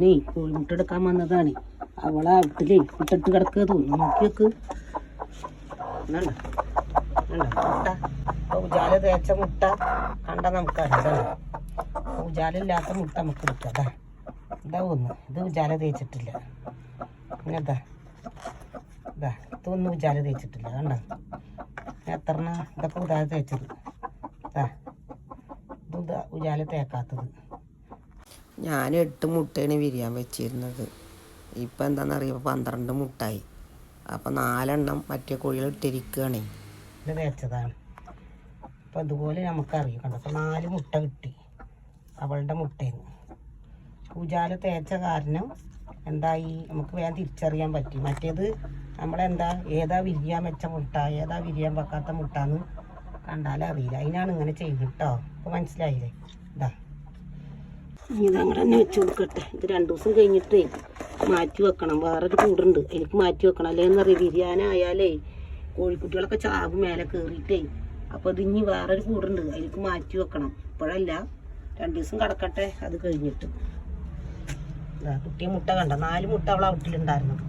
ഞാനേ കോഴിമുട്ട എടുക്കാൻ വന്നതാണ്. അവളെ അവിട്ടിലേ മുട്ടിട്ട് കിടക്കുക തോന്നുന്നു. നോക്കി വെക്ക്. മുട്ട ഉജാല തേച്ച മുട്ട കണ്ട നമുക്കറിയാം. ഉജാലില്ലാത്ത മുട്ട നമുക്ക് എടുക്കാം. ഇതാ ഒന്ന് ഇത് ഉജാല തേച്ചിട്ടില്ല. പിന്നെ ഇതൊന്നും ഉജാല തേച്ചിട്ടില്ല. കണ്ട എത്ര ഇതൊക്കെ ഉജാല തേച്ചത്. ഇത് ഉജാല തേക്കാത്തത്. ഞാൻ 8 മുട്ടയാണ് വിരിയാൻ വെച്ചിരുന്നത്. ഇപ്പം എന്താണെന്നറിയുമ്പോൾ 12 മുട്ടായി. അപ്പം 4 എണ്ണം മറ്റേ കോഴികൾ ഇട്ടിരിക്കുകയാണേ. ഇത് തേച്ചതാണ്. അപ്പം അതുപോലെ നമുക്കറിയാം. കണ്ടോ അപ്പം 4 മുട്ട കിട്ടി അവളുടെ മുട്ടയിൽ നിന്ന്. ഉജാല തേച്ച കാരണം എന്തായി നമുക്ക് വേഗം തിരിച്ചറിയാൻ പറ്റി. മറ്റേത് നമ്മളെന്താ ഏതാ വിരിയാൻ വെച്ച മുട്ട ഏതാ വിരിയാൻ വെക്കാത്ത മുട്ടാന്ന് കണ്ടാലും അറിയില്ല. അതിനാണ് ഇങ്ങനെ ചെയ്യുന്നത് കേട്ടോ. അപ്പോൾ മനസ്സിലായില്ലേ? ഇതങ്ങനെ തന്നെ വെച്ച് കൊടുക്കട്ടെ. ഇത് 2 ദിവസം കഴിഞ്ഞിട്ടേ മാറ്റി വെക്കണം. വേറൊരു കൂടുണ്ട് എനിക്ക് മാറ്റി വെക്കണം. അല്ലേന്നറിയാം വിരിയാനായാലേ കോഴിക്കുട്ടികളൊക്കെ ചാവും മേലെ കയറിയിട്ടേ. അപ്പോൾ ഇത് ഇനി വേറൊരു കൂടുണ്ട് അതിലേക്ക് മാറ്റി വെക്കണം. ഇപ്പോഴല്ല 2 ദിവസം കിടക്കട്ടെ. അത് കഴിഞ്ഞിട്ട് കുട്ടിയെ മുട്ട കണ്ട 4 മുട്ട അവളെ വീട്ടിലുണ്ടായിരുന്നത്.